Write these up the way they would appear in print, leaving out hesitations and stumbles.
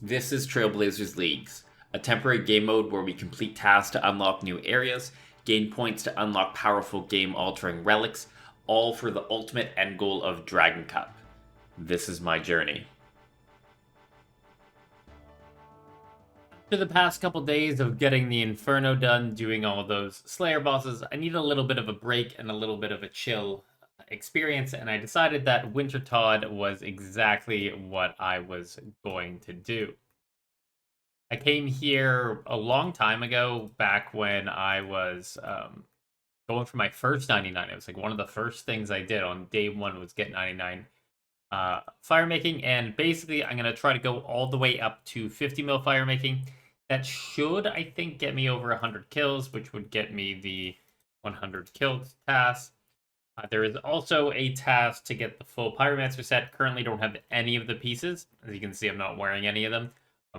This is Trailblazers Leagues, a temporary game mode where we complete tasks to unlock new areas, gain points to unlock powerful game altering relics, all for the ultimate end goal of Dragon Cup. This is my journey. After the past couple days of getting the Inferno done, doing all those Slayer bosses, I need a little bit of a break and a little bit of a chill experience, and I decided that Wintertodt was exactly what I was going to do. I came here a long time ago, back when I was going for my first 99. It was like one of the first things I did on day one was get 99 firemaking, and basically I'm gonna try to go all the way up to 50 mil firemaking. That should, I think, get me over 100 kills, which would get me the 100 kills task. There is also a task to get the full Pyromancer set. Currently don't have any of the pieces. As you can see, I'm not wearing any of them.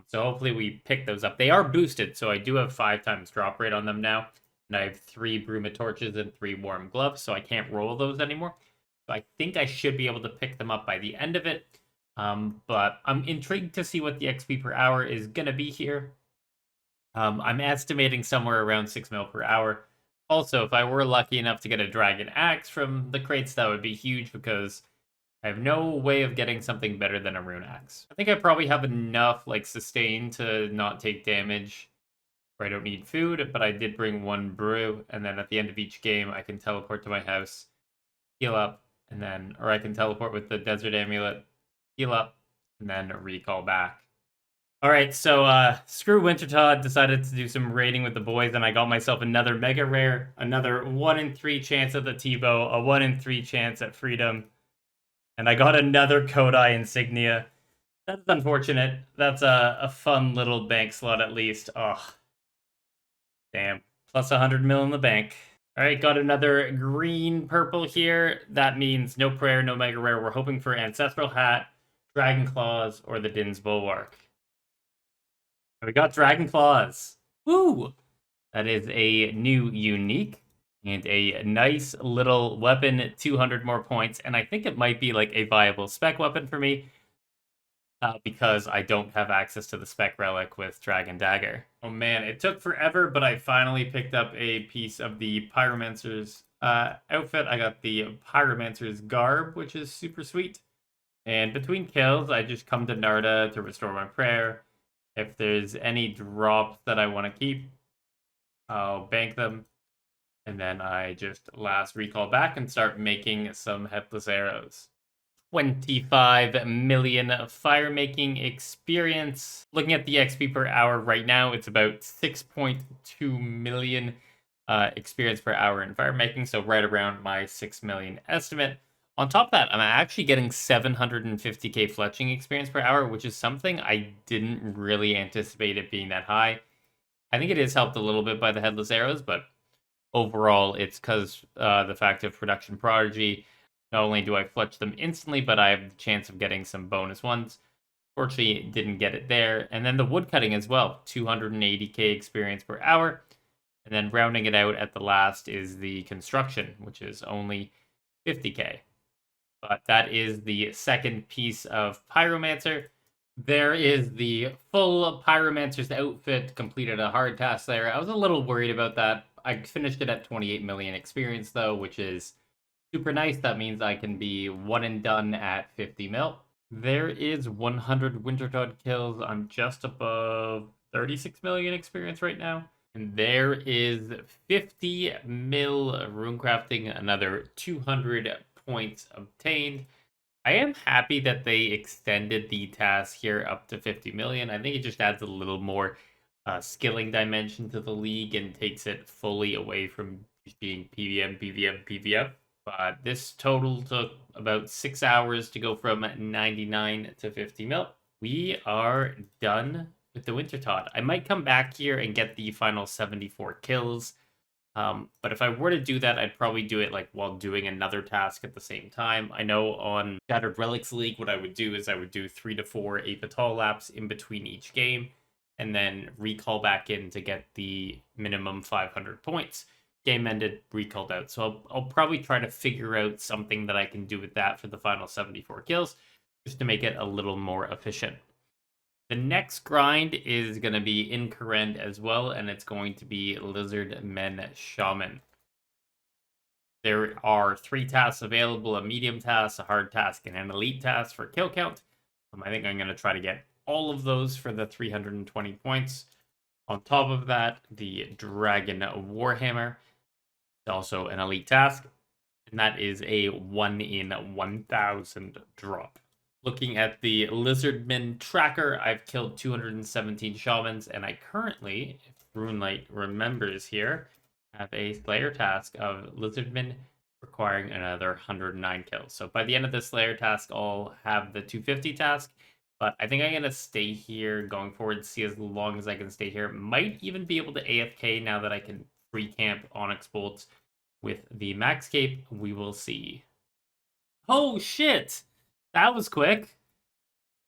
So hopefully we pick those up. They are boosted, so I do have 5 times drop rate on them now. And I have 3 Bruma Torches and 3 Warm Gloves, so I can't roll those anymore. So I think I should be able to pick them up by the end of it. But I'm intrigued to see what the XP per hour is going to be here. I'm estimating somewhere around 6 mil per hour. Also, if I were lucky enough to get a Dragon Axe from the crates, that would be huge because I have no way of getting something better than a Rune Axe. I think I probably have enough like sustain to not take damage where I don't need food, but I did bring 1 brew, and then at the end of each game I can teleport to my house, heal up, and then, or I can teleport with the Desert Amulet, heal up, and then recall back. Alright, so screw Wintertodt, decided to do some raiding with the boys, and I got myself another Mega Rare, another 1 in 3 chance at the T-Bow, a 1 in 3 chance at Freedom, and I got another Kodai Insignia. That's unfortunate. That's a fun little bank slot at least. Oh, damn. Plus 100 mil in the bank. Alright, got another green purple here. That means no prayer, no Mega Rare. We're hoping for Ancestral Hat, Dragon Claws, or the Din's Bulwark. We got Dragon Claws. Woo! That is a new unique and a nice little weapon, 200 more points. And I think it might be like a viable spec weapon for me because I don't have access to the spec relic with Dragon Dagger. Oh man, it took forever, but I finally picked up a piece of the Pyromancer's outfit. I got the Pyromancer's garb, which is super sweet. And between kills, I just come to Narda to restore my prayer. If there's any drops that I want to keep, I'll bank them. And then I just last recall back and start making some headless arrows. 25 million firemaking experience. Looking at the XP per hour right now, it's about 6.2 million experience per hour in firemaking, so right around my 6 million estimate. On top of that, I'm actually getting 750k fletching experience per hour, which is something I didn't really anticipate it being that high. I think it is helped a little bit by the headless arrows, but overall, it's because the fact of Production Prodigy. Not only do I fletch them instantly, but I have the chance of getting some bonus ones. Fortunately, didn't get it there. And then the woodcutting as well, 280k experience per hour. And then rounding it out at the last is the construction, which is only 50k. But that is the second piece of Pyromancer. There is the full Pyromancer's outfit, completed a hard task there. I was a little worried about that. I finished it at 28 million experience though, which is super nice. That means I can be one and done at 50 mil. There is 100 Wintertodt kills. I'm just above 36 million experience right now. And there is 50 mil runecrafting, another 200 points obtained. I am happy that they extended the task here up to 50 million. I think it just adds a little more skilling dimension to the league and takes it fully away from just being PVM, PVM, PVM. But this total took about 6 hours to go from 99 to 50 mil. We are done with the Wintertodt. I might come back here and get the final 74 kills. But if I were to do that, I'd probably do it like while doing another task at the same time. I know on Shattered Relics League, what I would do is I would do 3 to 4 Apital laps in between each game, and then recall back in to get the minimum 500 points. Game ended, recalled out. So I'll probably try to figure out something that I can do with that for the final 74 kills, just to make it a little more efficient. The next grind is going to be Incurrent as well, and it's going to be Lizardman Shaman. There are 3 tasks available, a medium task, a hard task, and an elite task for kill count. I think I'm going to try to get all of those for the 320 points. On top of that, the Dragon Warhammer is also an elite task, and that is a 1 in 1,000 drop. Looking at the Lizardman tracker, I've killed 217 shamans, and I currently, if RuneLight remembers here, have a Slayer task of Lizardman requiring another 109 kills. So by the end of the Slayer task, I'll have the 250 task, but I think I'm going to stay here going forward, see as long as I can stay here. Might even be able to AFK now that I can free camp Onyx Bolts with the Max Cape. We will see. Oh shit! That was quick.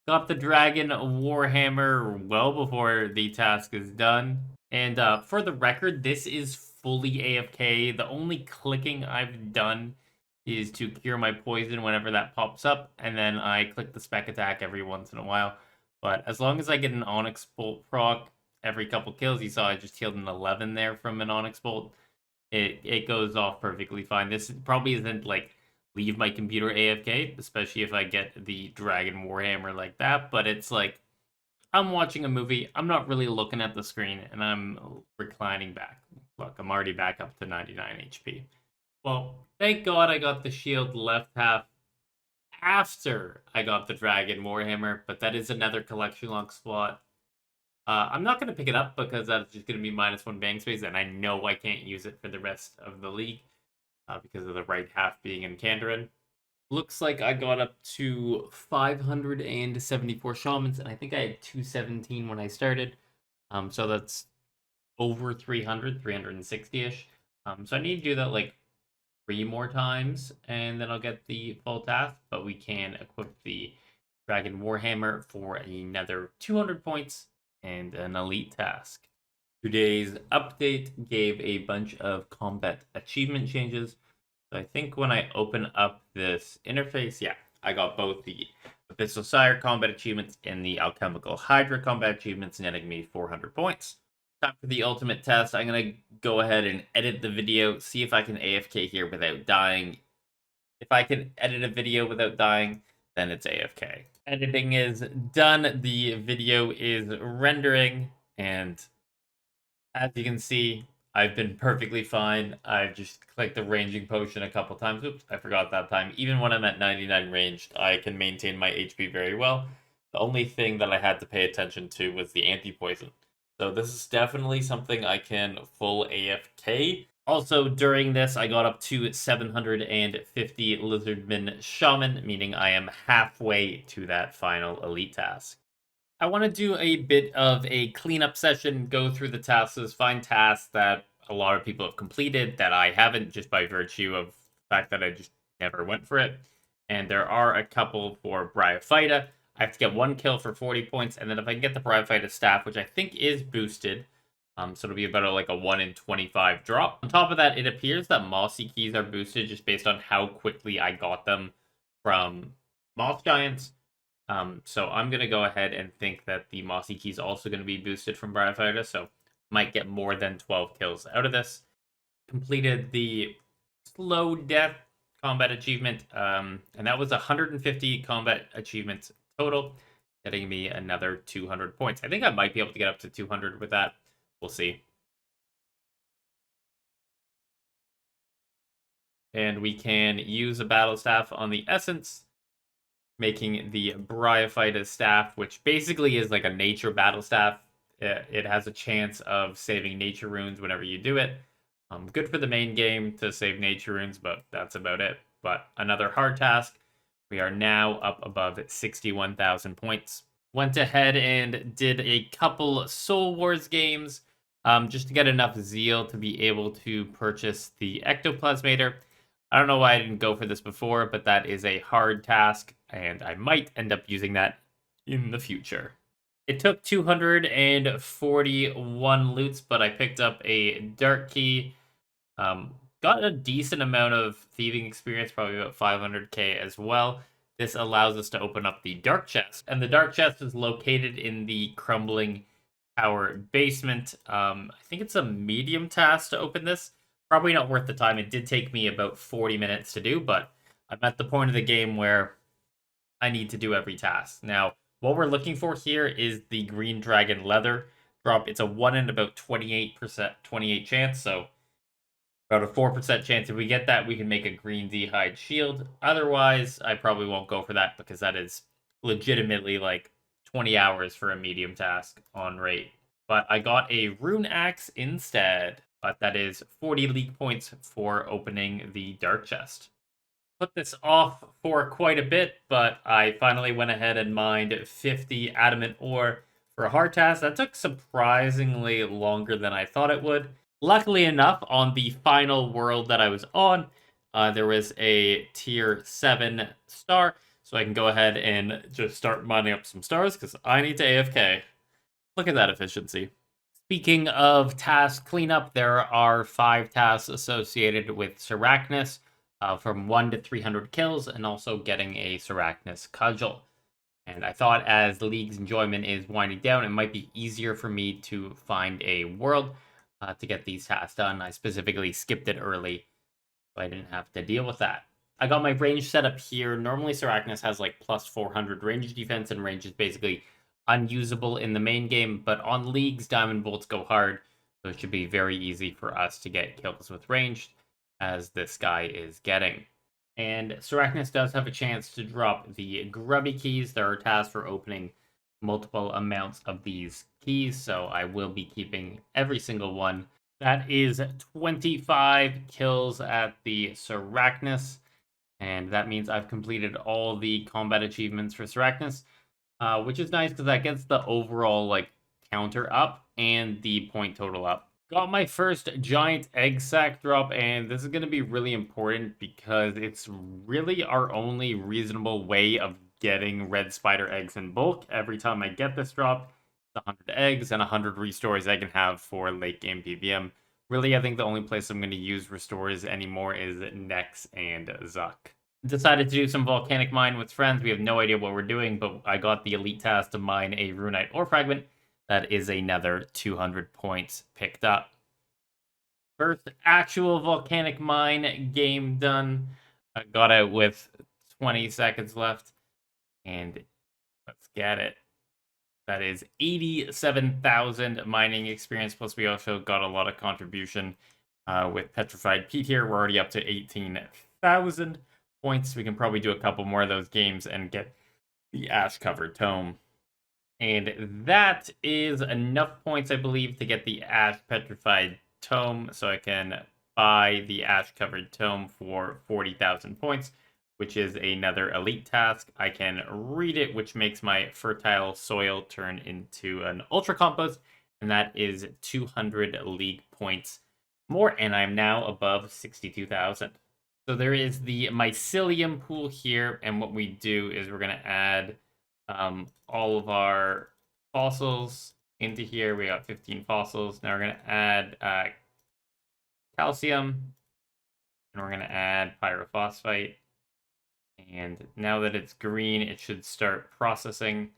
Got the Dragon Warhammer well before the task is done. And for the record, this is fully AFK. The only clicking I've done is to cure my poison whenever that pops up, and then I click the spec attack every once in a while. But as long as I get an Onyx Bolt proc every couple kills, you saw I just healed an 11 there from an Onyx Bolt, it goes off perfectly fine. This probably isn't like leave my computer AFK, especially if I get the Dragon Warhammer like that, but it's like I'm watching a movie, I'm not really looking at the screen, and I'm reclining back. Look, I'm already back up to 99 HP. Well, thank God I got the shield left half after I got the Dragon Warhammer, but that is another collection log spot. I'm not going to pick it up because that's just going to be -1 bang space, and I know I can't use it for the rest of the league because of the right half being in Kandarin. Looks like I got up to 574 shamans, and I think I had 217 when I started. So that's over 300, 360-ish. So I need to do that like 3 more times, and then I'll get the full task, but we can equip the Dragon Warhammer for another 200 points and an elite task. Today's update gave a bunch of combat achievement changes. So I think when I open up this interface, yeah, I got both the Abyssal Sire combat achievements and the Alchemical Hydra combat achievements, netting me 400 points. Time for the ultimate test. I'm going to go ahead and edit the video, see if I can AFK here without dying. If I can edit a video without dying, then it's AFK. Editing is done. The video is rendering, and as you can see, I've been perfectly fine. I've just clicked the ranging potion a couple times. Oops, I forgot that time. Even when I'm at 99 ranged, I can maintain my HP very well. The only thing that I had to pay attention to was the anti-poison. So this is definitely something I can full AFK. Also, during this, I got up to 750 Lizardman Shaman, meaning I am halfway to that final elite task. I want to do a bit of a cleanup session, go through the tasks, find tasks that a lot of people have completed that I haven't, just by virtue of the fact that I just never went for it. And there are a couple for Bryophyta. I have to get 1 kill for 40 points, and then if I can get the Bryophyta staff, which I think is boosted, so it'll be about like a 1 in 25 drop. On top of that, it appears that Mossy Keys are boosted just based on how quickly I got them from Moss Giants. So I'm going to go ahead and think that the Mossy Key is also going to be boosted from Bryophyta, so might get more than 12 kills out of this. Completed the Slow Death combat achievement, and that was 150 combat achievements total, getting me another 200 points. I think I might be able to get up to 200 with that. We'll see. And we can use a battle staff on the essence, making the Bryophyta staff, which basically is like a nature battle staff. It has a chance of saving nature runes whenever you do it. Good for the main game to save nature runes, but that's about it. But another hard task. We are now up above 61,000 points. Went ahead and did a couple Soul Wars games just to get enough zeal to be able to purchase the Ectoplasmator. I don't know why I didn't go for this before, but that is a hard task, and I might end up using that in the future. It took 241 loots, but I picked up a Dark Key. Got a decent amount of thieving experience, probably about 500k as well. this allows us to open up the dark chest, and the dark chest is located in the crumbling tower basement. I think it's a medium task to open this. Probably not worth the time. It did take me about 40 minutes to do, but I'm at the point of the game where I need to do every task. Now, what we're looking for here is the green dragon leather drop. It's a 1 in about 28%, 28 chance, so about a 4% chance. If we get that, we can make a green D-hide shield. Otherwise, I probably won't go for that because that is legitimately like 20 hours for a medium task on rate. But I got a rune axe instead, but that is 40 league points for opening the dark chest. Put this off for quite a bit, but I finally went ahead and mined 50 adamant ore for a hard task. That took surprisingly longer than I thought it would. Luckily enough, on the final world that I was on, there was a tier 7 star, so I can go ahead and just start mining up some stars, because I need to AFK. Look at that efficiency. Speaking of task cleanup, there are 5 tasks associated with Sarachnis, from 1 to 300 kills, and also getting a Sarachnis cudgel. And I thought as League's enjoyment is winding down, it might be easier for me to find a world to get these tasks done. I specifically skipped it early, so I didn't have to deal with that. I got my range set up here. Normally Sarachnis has like plus 400 range defense, and range is basically unusable in the main game, but on Leagues, Diamond Bolts go hard, so it should be very easy for us to get kills with ranged, as this guy is getting. And Sarachnis does have a chance to drop the grubby keys. There are tasks for opening multiple amounts of these keys, so I will be keeping every single one. That is 25 kills at the Sarachnis, and that means I've completed all the combat achievements for Sarachnis, which is nice because that gets the overall like counter up and the point total up. Got my first giant egg sack drop, and this is going to be really important because it's really our only reasonable way of getting red spider eggs in bulk. Every time I get this drop, it's 100 eggs and 100 restores I can have for late game PVM. Really, I think the only place I'm going to use restores anymore is Nex and Zuck. Decided to do some volcanic mine with friends. We have no idea what we're doing, but I got the elite task to mine a runite ore fragment. That is another 200 points picked up. First actual volcanic mine game done. I got out with 20 seconds left. And let's get it. That is 87,000 mining experience. Plus we also got a lot of contribution with Petrified Pete here. We're already up to 18,000 points. We can probably do a couple more of those games and get the ash-covered tome. And that is enough points, I believe, to get the Ash Petrified Tome. So I can buy the Ash Covered Tome for 40,000 points, which is another elite task. I can read it, which makes my fertile soil turn into an Ultra Compost. And that is 200 league points more. And I'm now above 62,000. So there is the mycelium pool here. And what we do is we're going to add all of our fossils into here. We got 15 fossils. Now we're going to add calcium, and we're going to add pyrophosphite. And now that it's green, it should start processing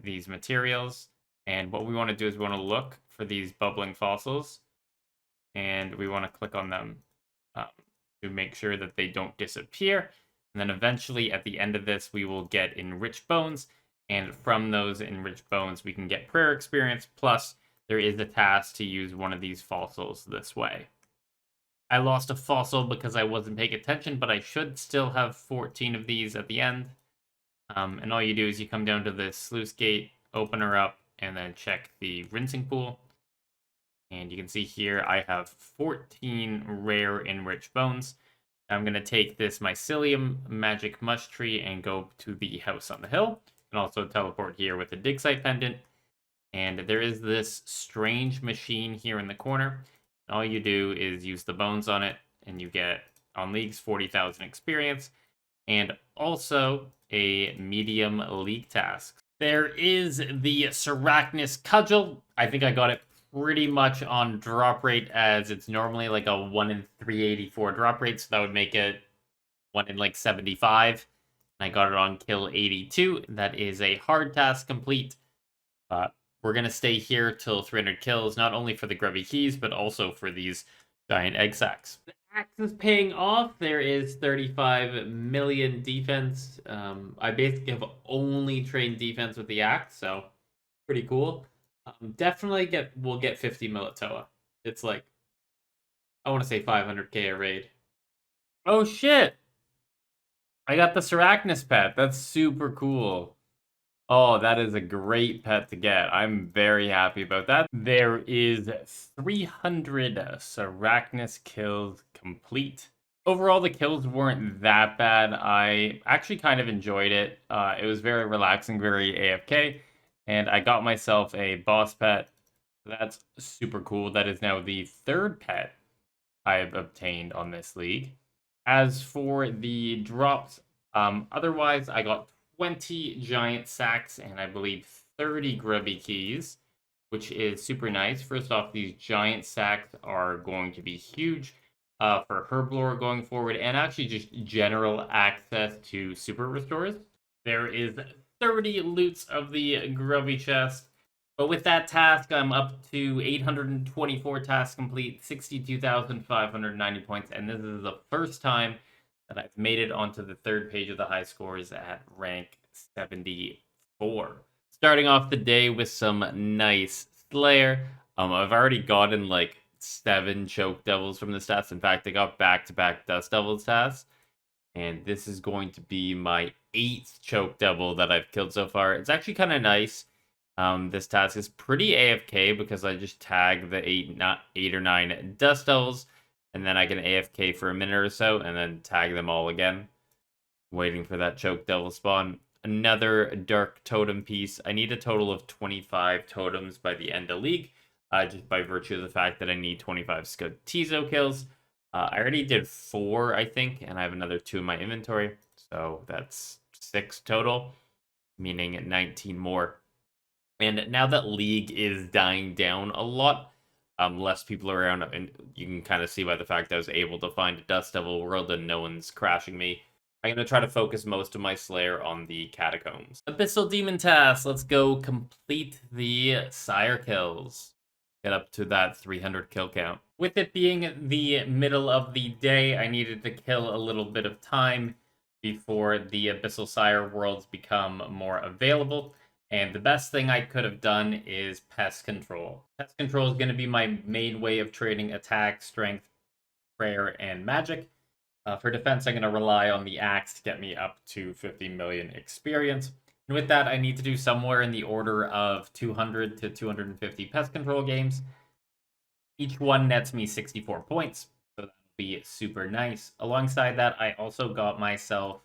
these materials. And what we want to do is we want to look for these bubbling fossils, and we want to click on them to make sure that they don't disappear. And then eventually, at the end of this, we will get enriched bones. And from those enriched bones, we can get prayer experience. Plus, there is a task to use one of these fossils this way. I lost a fossil because I wasn't paying attention, but I should still have 14 of these at the end. And all you do is you come down to the sluice gate, open her up, and then check the rinsing pool. And you can see here I have 14 rare enriched bones. I'm going to take this mycelium magic mush tree and go to the house on the hill, and also teleport here with the dig site pendant. And there is this strange machine here in the corner. All you do is use the bones on it, and you get, on leagues, 40,000 experience, and also a medium league task. There is the Sarachnis cudgel. I think I got it pretty much on drop rate, as it's normally like a 1 in 384 drop rate, so that would make it 1 in like 75. I got it on kill 82. That is a hard task complete. We're going to stay here till 300 kills, not only for the grubby keys, but also for these giant egg sacs. The axe is paying off. There is 35 million defense. I basically have only trained defense with the axe, so pretty cool. Definitely we'll get 50 mil at Toa. It's like, I want to say 500k a raid. Oh shit! I got the Sarachnis pet. That's super cool. Oh, that is a great pet to get. I'm very happy about that. There is 300 Sarachnis kills complete. Overall, the kills weren't that bad. I actually kind of enjoyed it. It was very relaxing, very AFK, and I got myself a boss pet. That's super cool. That is now the third pet I've obtained on this league. As for the drops, otherwise, I got 20 giant sacks and I believe 30 grubby keys, which is super nice. First off, these giant sacks are going to be huge for Herblore going forward, and actually just general access to super restores. There is 30 loots of the grubby chest. But with that task, I'm up to 824 tasks complete, 62,590 points, and this is the first time that I've made it onto the third page of the high scores at rank 74. Starting off the day with some nice Slayer. I've already gotten like 7 Choke Devils from the stats. In fact, I got back-to-back Dust Devils tasks. And this is going to be my 8th Choke Devil that I've killed so far. It's actually kind of nice. This task is pretty AFK because I just tag the 8 or 9 Dust Devils, and then I can AFK for a minute or so, and then tag them all again, waiting for that Choke Devil spawn. Another Dark Totem piece. I need a total of 25 totems by the end of League, just by virtue of the fact that I need 25 Scotizo kills. I already did 4, I think, and I have another 2 in my inventory, so that's 6 total, meaning 19 more. And now that League is dying down a lot, less people are around, and you can kind of see by the fact I was able to find a Dust Devil world and no one's crashing me. I'm going to try to focus most of my Slayer on the Catacombs. Abyssal Demon task. Let's go complete the Sire kills. Get up to that 300 kill count. With it being the middle of the day, I needed to kill a little bit of time before the Abyssal Sire worlds become more available. And the best thing I could have done is Pest Control. Pest Control is going to be my main way of trading attack, strength, prayer, and magic. For defense, I'm going to rely on the axe to get me up to 50 million experience. And with that, I need to do somewhere in the order of 200 to 250 Pest Control games. Each one nets me 64 points, so that'll be super nice. Alongside that, I also got myself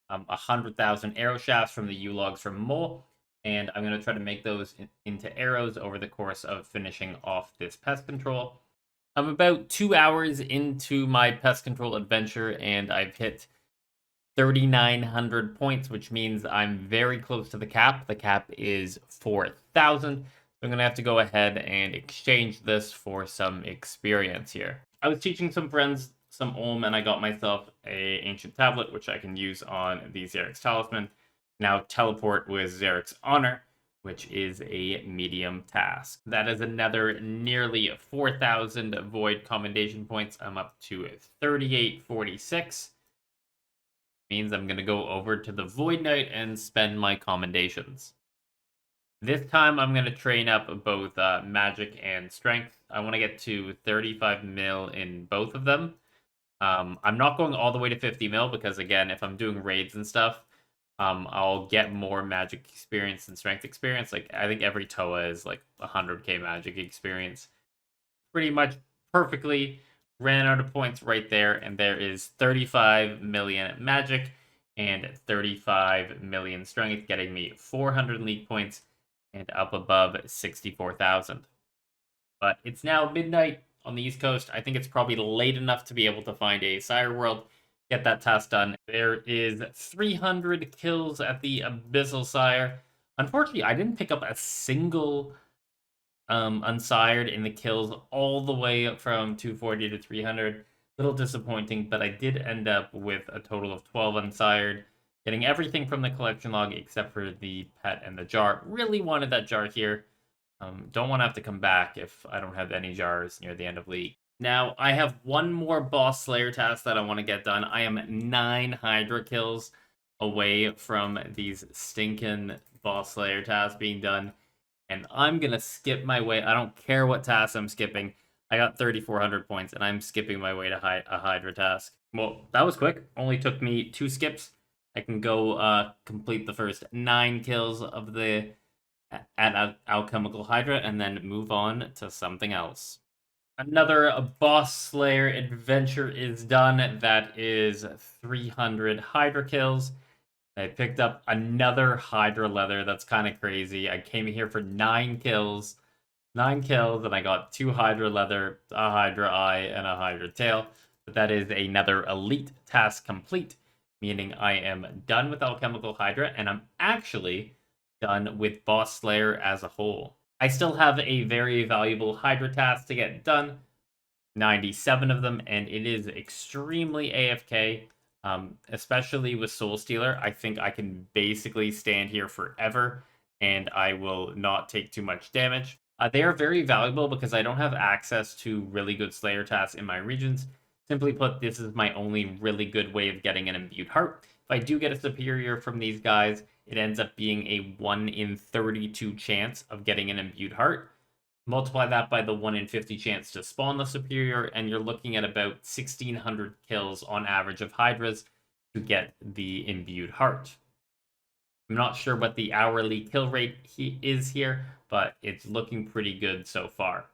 100,000 arrow shafts from the U-logs from Mole, and I'm going to try to make those into arrows over the course of finishing off this pest control. I'm about 2 hours into my pest control adventure, and I've hit 3,900 points, which means I'm very close to the cap. The cap is 4,000. So I'm going to have to go ahead and exchange this for some experience here. I was teaching some friends some Olm, and I got myself a ancient tablet, which I can use on the Xeric's Talisman. Now teleport with Xeric's Honor, which is a medium task. That is another nearly 4,000 Void Commendation points. I'm up to 3,846. Means I'm going to go over to the Void Knight and spend my commendations. This time I'm going to train up both magic and strength. I want to get to 35 mil in both of them. I'm not going all the way to 50 mil because, again, if I'm doing raids and stuff, I'll get more magic experience and strength experience. Like, I think every Toa is like 100k magic experience. Pretty much perfectly ran out of points right there, and there is 35 million magic and 35 million strength, getting me 400 league points and up above 64,000. But it's now midnight on the East Coast. I think it's probably late enough to be able to find a Sire World, get that task done. There is 300 kills at the Abyssal Sire. Unfortunately, I didn't pick up a single unsired in the kills all the way up from 240 to 300. Little disappointing, but I did end up with a total of 12 unsired, Getting everything from the collection log except for the pet and the jar. Really wanted that jar here. Don't want to have to come back if I don't have any jars near the end of League. Now, I have one more boss slayer task that I want to get done. I am 9 Hydra kills away from these stinking boss slayer tasks being done. And I'm going to skip my way. I don't care what tasks I'm skipping. I got 3,400 points, and I'm skipping my way to a Hydra task. Well, that was quick. Only took me 2 skips. I can go complete the first 9 kills of the alchemical Hydra, and then move on to something else. Another boss slayer adventure is done. That is 300 Hydra kills. I picked up another Hydra leather. That's kind of crazy. I came here for 9 kills. 9 kills, and I got 2 Hydra leather, a Hydra eye, and a Hydra tail. But that is another elite task complete, meaning I am done with Alchemical Hydra, and I'm actually done with Boss Slayer as a whole. I still have a very valuable Hydra task to get done, 97 of them, and it is extremely AFK. Especially with Soul Stealer, I think I can basically stand here forever and I will not take too much damage. They are very valuable because I don't have access to really good Slayer tasks in my regions. Simply put, this is my only really good way of getting an Imbued Heart. If I do get a Superior from these guys, it ends up being a 1 in 32 chance of getting an Imbued Heart. Multiply that by the 1 in 50 chance to spawn the Superior, and you're looking at about 1,600 kills on average of Hydras to get the Imbued Heart. I'm not sure what the hourly kill rate is here, but it's looking pretty good so far.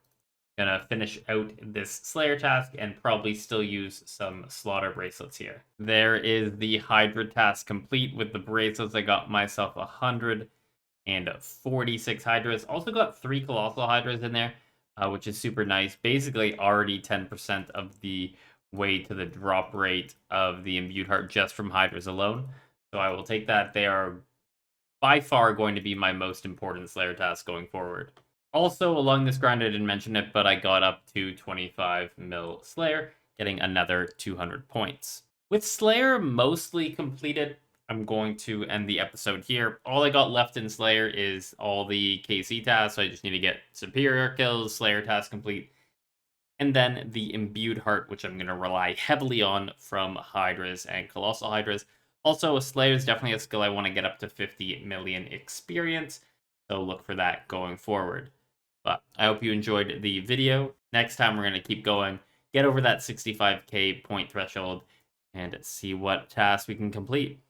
Gonna finish out this Slayer task and probably still use some Slaughter bracelets here. There is the Hydra task complete with the bracelets. I got myself 146 Hydras. Also got 3 Colossal Hydras in there, which is super nice. Basically already 10% of the way to the drop rate of the Imbued Heart just from Hydras alone. So I will take that. They are by far going to be my most important Slayer task going forward. Also, along this grind, I didn't mention it, but I got up to 25 mil Slayer, getting another 200 points. With Slayer mostly completed, I'm going to end the episode here. All I got left in Slayer is all the KC tasks, so I just need to get Superior kills, Slayer task complete, and then the Imbued Heart, which I'm going to rely heavily on from Hydras and Colossal Hydras. Also, Slayer is definitely a skill I want to get up to 50 million experience, so look for that going forward. But I hope you enjoyed the video. Next time, we're going to keep going, get over that 65k point threshold, and see what tasks we can complete.